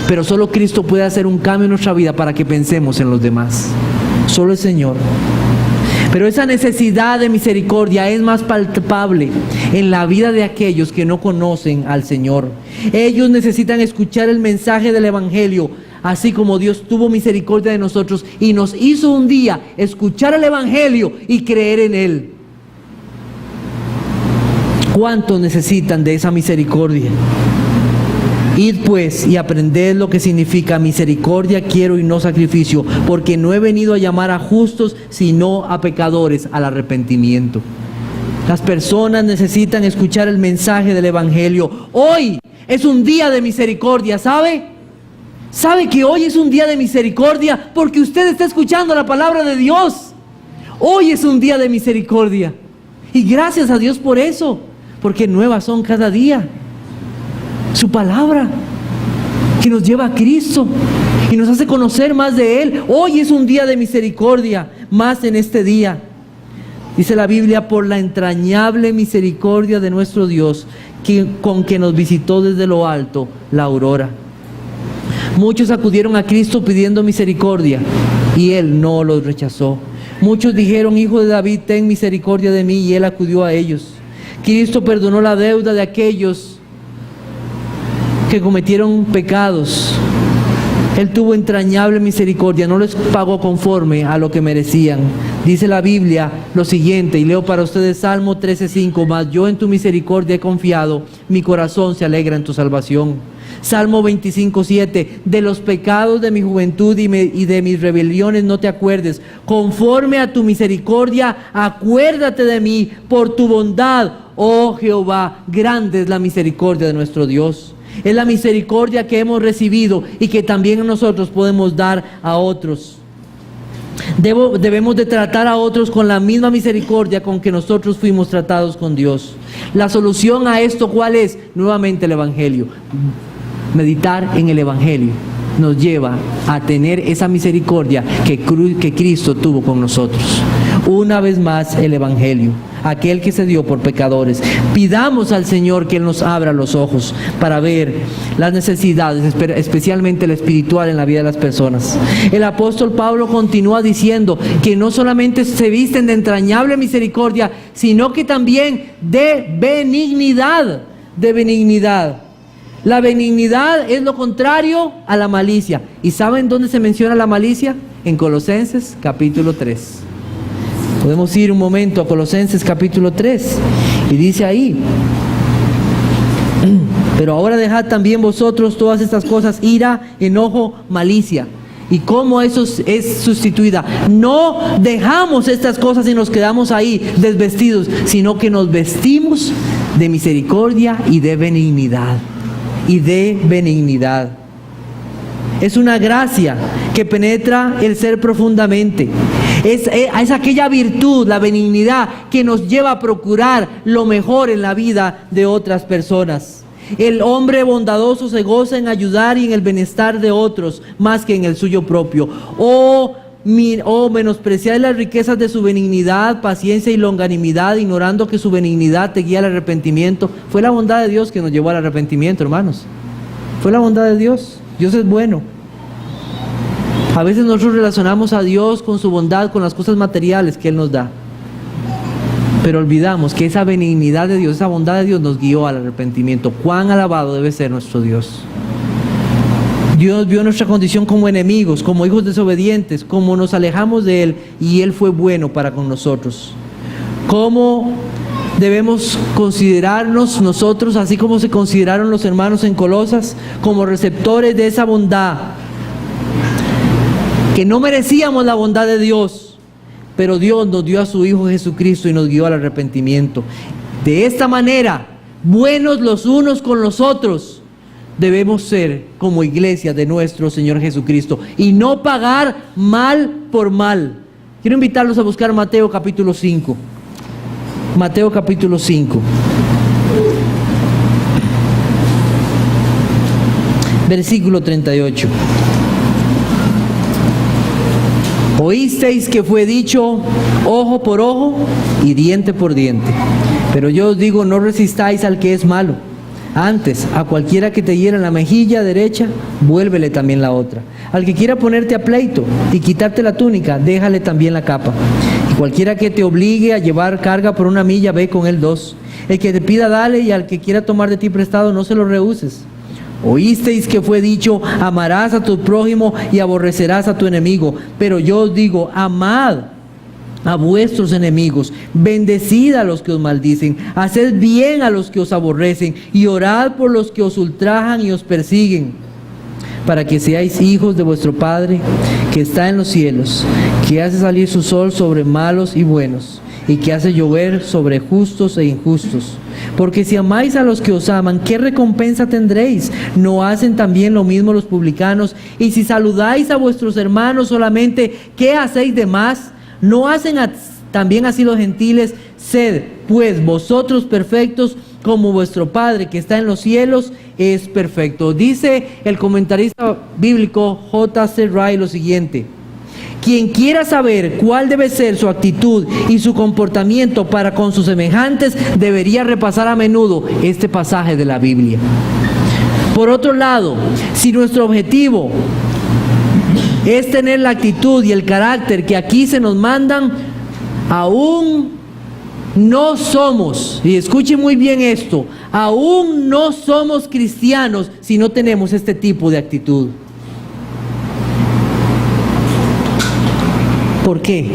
Pero solo Cristo puede hacer un cambio en nuestra vida para que pensemos en los demás. Solo el Señor. Pero esa necesidad de misericordia es más palpable en la vida de aquellos que no conocen al Señor. Ellos necesitan escuchar el mensaje del Evangelio, así como Dios tuvo misericordia de nosotros y nos hizo un día escuchar el Evangelio y creer en Él. ¿Cuántos necesitan de esa misericordia? Id pues y aprended lo que significa misericordia quiero y no sacrificio, porque no he venido a llamar a justos, sino a pecadores al arrepentimiento. Las personas necesitan escuchar el mensaje del Evangelio. Hoy es un día de misericordia, ¿sabe? ¿Sabe que hoy es un día de misericordia? Porque usted está escuchando la palabra de Dios. Hoy es un día de misericordia. Y gracias a Dios por eso, porque nuevas son cada día. Su palabra que nos lleva a Cristo y nos hace conocer más de Él. Hoy es un día de misericordia, más en este día. Dice la Biblia: por la entrañable misericordia de nuestro Dios, con que nos visitó desde lo alto la aurora. Muchos acudieron a Cristo pidiendo misericordia y Él no los rechazó. Muchos dijeron: Hijo de David, ten misericordia de mí, y Él acudió a ellos. Cristo perdonó la deuda de aquellos que cometieron pecados. Él tuvo entrañable misericordia, no les pagó conforme a lo que merecían. Dice la Biblia lo siguiente, y leo para ustedes Salmo 13:5: mas yo en tu misericordia he confiado, mi corazón se alegra en tu salvación. Salmo 25:7: de los pecados de mi juventud y de mis rebeliones no te acuerdes. Conforme a tu misericordia, acuérdate de mí por tu bondad, oh Jehová. Grande es la misericordia de nuestro Dios. Es la misericordia que hemos recibido y que también nosotros podemos dar a otros. Debemos de tratar a otros con la misma misericordia con que nosotros fuimos tratados con Dios. La solución a esto, ¿cuál es? Nuevamente el Evangelio. Meditar en el Evangelio nos lleva a tener esa misericordia que Cristo tuvo con nosotros. Una vez más el Evangelio, aquel que se dio por pecadores. Pidamos al Señor que Él nos abra los ojos para ver las necesidades, especialmente la espiritual en la vida de las personas. El apóstol Pablo continúa diciendo que no solamente se visten de entrañable misericordia, sino que también de benignidad, La benignidad es lo contrario a la malicia. ¿Y saben dónde se menciona la malicia? En Colosenses capítulo 3. Podemos ir un momento a Colosenses capítulo 3 y dice ahí: pero ahora dejad también vosotros todas estas cosas, ira, enojo, malicia. ¿Y cómo eso es sustituida? No dejamos estas cosas y nos quedamos ahí desvestidos, sino que nos vestimos de misericordia y de benignidad. Es una gracia que penetra el ser profundamente. Es aquella virtud, la benignidad, que nos lleva a procurar lo mejor en la vida de otras personas. El hombre bondadoso se goza en ayudar y en el bienestar de otros, más que en el suyo propio. Menospreciar las riquezas de su benignidad, paciencia y longanimidad, ignorando que su benignidad te guía al arrepentimiento. Fue la bondad de Dios que nos llevó al arrepentimiento, hermanos. Fue la bondad de Dios. Dios es bueno. A veces nosotros relacionamos a Dios con su bondad, con las cosas materiales que Él nos da. Pero olvidamos que esa benignidad de Dios, esa bondad de Dios nos guió al arrepentimiento. Cuán alabado debe ser nuestro Dios. Dios vio nuestra condición como enemigos, como hijos desobedientes, como nos alejamos de Él, y Él fue bueno para con nosotros. ¿Cómo debemos considerarnos nosotros, así como se consideraron los hermanos en Colosas, como receptores de esa bondad? Que no merecíamos la bondad de Dios, pero Dios nos dio a su Hijo Jesucristo y nos guió al arrepentimiento. De esta manera, buenos los unos con los otros, debemos ser como iglesia de nuestro Señor Jesucristo y no pagar mal por mal. Quiero invitarlos a buscar Mateo capítulo 5. Mateo capítulo 5. Versículo 38. Oísteis que fue dicho ojo por ojo y diente por diente. Pero yo os digo, no resistáis al que es malo. Antes, a cualquiera que te hiera en la mejilla derecha, vuélvele también la otra. Al que quiera ponerte a pleito y quitarte la túnica, déjale también la capa. Y cualquiera que te obligue a llevar carga por 1 milla, ve con él 2. El que te pida, dale, y al que quiera tomar de ti prestado, no se lo rehuses. Oísteis que fue dicho, amarás a tu prójimo y aborrecerás a tu enemigo. Pero yo os digo, amad a vuestros enemigos, bendecid a los que os maldicen, haced bien a los que os aborrecen y orad por los que os ultrajan y os persiguen, para que seáis hijos de vuestro Padre que está en los cielos, que hace salir su sol sobre malos y buenos, y que hace llover sobre justos e injustos. Porque si amáis a los que os aman, ¿qué recompensa tendréis? ¿No hacen también lo mismo los publicanos? Y si saludáis a vuestros hermanos solamente, ¿qué hacéis de más? ¿No hacen también así los gentiles? Sed, pues, vosotros perfectos, como vuestro Padre que está en los cielos es perfecto. Dice el comentarista bíblico J.C. Wright lo siguiente: quien quiera saber cuál debe ser su actitud y su comportamiento para con sus semejantes, debería repasar a menudo este pasaje de la Biblia. Por otro lado, si nuestro objetivo es tener la actitud y el carácter que aquí se nos mandan, aún no somos, y escuchen muy bien esto, aún no somos cristianos si no tenemos este tipo de actitud. ¿Por qué?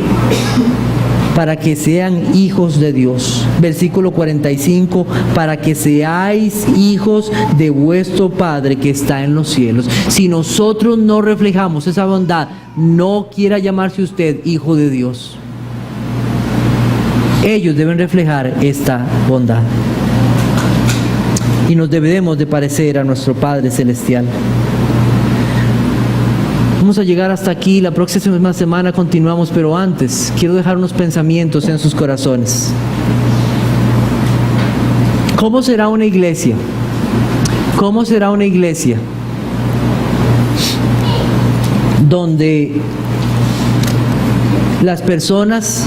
Para que sean hijos de Dios. Versículo 45, para que seáis hijos de vuestro Padre que está en los cielos. Si nosotros no reflejamos esa bondad, no quiera llamarse usted hijo de Dios. Ellos deben reflejar esta bondad. y nos debemos de parecer a nuestro Padre Celestial. Vamos a llegar hasta aquí, la próxima semana continuamos, pero antes quiero dejar unos pensamientos en sus corazones. ¿Cómo será una iglesia? ¿Cómo será una iglesia donde las personas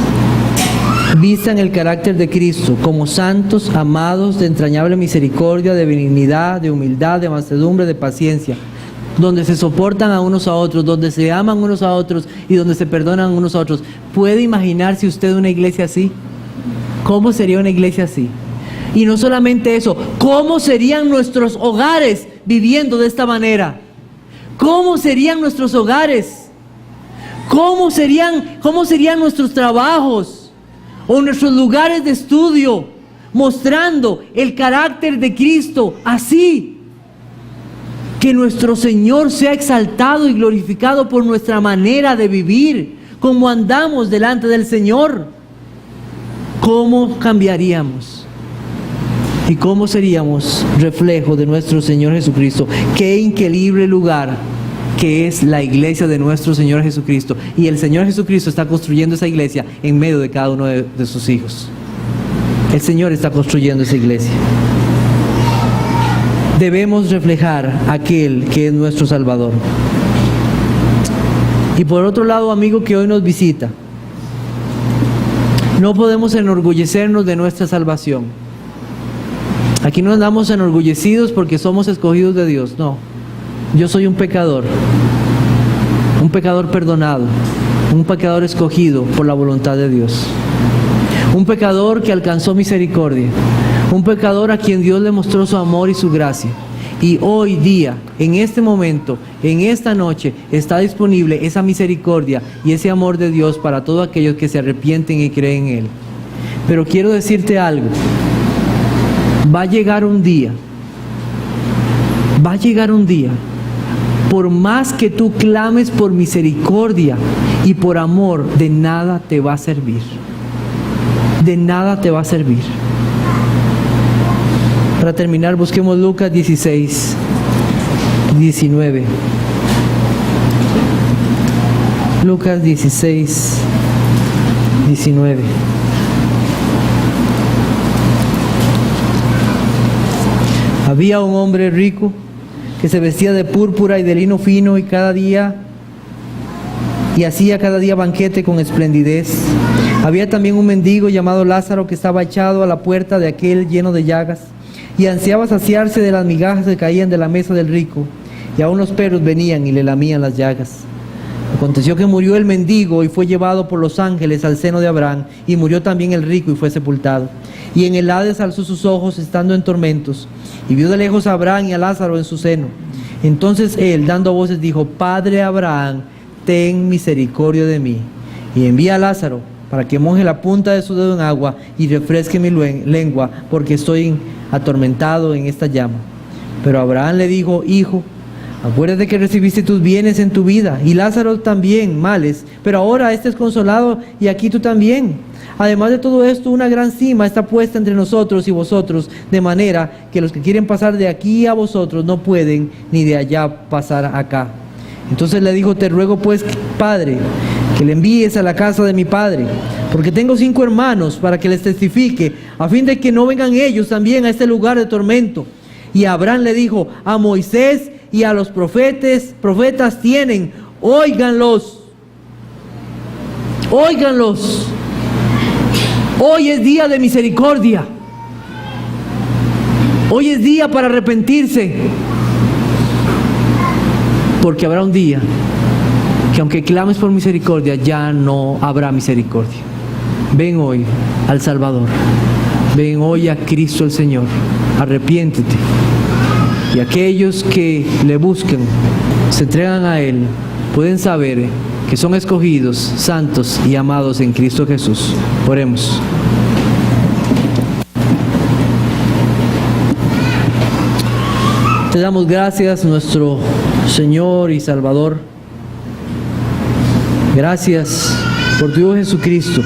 vistan el carácter de Cristo como santos, amados, de entrañable misericordia, de benignidad, de humildad, de mansedumbre, de paciencia, donde se soportan a unos a otros, donde se aman unos a otros y donde se perdonan unos a otros? ¿Puede imaginarse usted una iglesia así? ¿Cómo sería una iglesia así? Y no solamente eso, ¿cómo serían nuestros hogares viviendo de esta manera? ¿Cómo serían nuestros hogares? ¿Cómo serían nuestros trabajos o nuestros lugares de estudio mostrando el carácter de Cristo así? Que nuestro Señor sea exaltado y glorificado por nuestra manera de vivir, como andamos delante del Señor. ¿Cómo cambiaríamos? ¿Y cómo seríamos reflejo de nuestro Señor Jesucristo? Qué increíble lugar que es la iglesia de nuestro Señor Jesucristo. Y el Señor Jesucristo está construyendo esa iglesia en medio de cada uno de sus hijos. El Señor está construyendo esa iglesia. Debemos reflejar a aquel que es nuestro Salvador. Y por otro lado, amigo que hoy nos visita, no podemos enorgullecernos de nuestra salvación. Aquí no andamos enorgullecidos porque somos escogidos de Dios, no. Yo soy un pecador perdonado, un pecador escogido por la voluntad de Dios, un pecador que alcanzó misericordia, un pecador a quien Dios le mostró su amor y su gracia. Y hoy día, en este momento, en esta noche, está disponible esa misericordia y ese amor de Dios para todos aquellos que se arrepienten y creen en Él. Pero quiero decirte algo. Va a llegar un día, por más que tú clames por misericordia y por amor, de nada te va a servir. De nada te va a servir. Para terminar, busquemos Lucas 16, 19. Lucas 16, 19. Había un hombre rico que se vestía de púrpura y de lino fino y hacía cada día banquete con esplendidez. Había también un mendigo llamado Lázaro que estaba echado a la puerta de aquel lleno de llagas y ansiaba saciarse de las migajas que caían de la mesa del rico, y aun los perros venían y le lamían las llagas. Aconteció que murió el mendigo y fue llevado por los ángeles al seno de Abraham, y murió también el rico y fue sepultado. Y en el Hades alzó sus ojos estando en tormentos, y vio de lejos a Abraham y a Lázaro en su seno. Entonces él, dando voces, dijo: Padre Abraham, ten misericordia de mí, y envía a Lázaro para que moje la punta de su dedo en agua y refresque mi lengua, porque estoy atormentado en esta llama. Pero Abraham le dijo: Hijo, acuérdate que recibiste tus bienes en tu vida, y Lázaro también males, pero ahora este es consolado y aquí tú también. Además de todo esto, una gran cima está puesta entre nosotros y vosotros, de manera que los que quieren pasar de aquí a vosotros no pueden, ni de allá pasar acá. Entonces le dijo: Te ruego pues, Padre, que le envíes a la casa de mi padre, porque tengo 5 hermanos, para que les testifique, a fin de que no vengan ellos también a este lugar de tormento. Y Abraham le dijo: A Moisés y a los profetas tienen, óiganlos. Óiganlos. Hoy es día de misericordia. Hoy es día para arrepentirse. Porque habrá un día que aunque clames por misericordia, ya no habrá misericordia. Ven hoy al Salvador. Ven hoy a Cristo el Señor. Arrepiéntete. Y aquellos que le buscan, se entregan a Él, pueden saber que son escogidos, santos y amados en Cristo Jesús. Oremos. Te damos gracias, nuestro Señor y Salvador. Gracias por tu Hijo Jesucristo,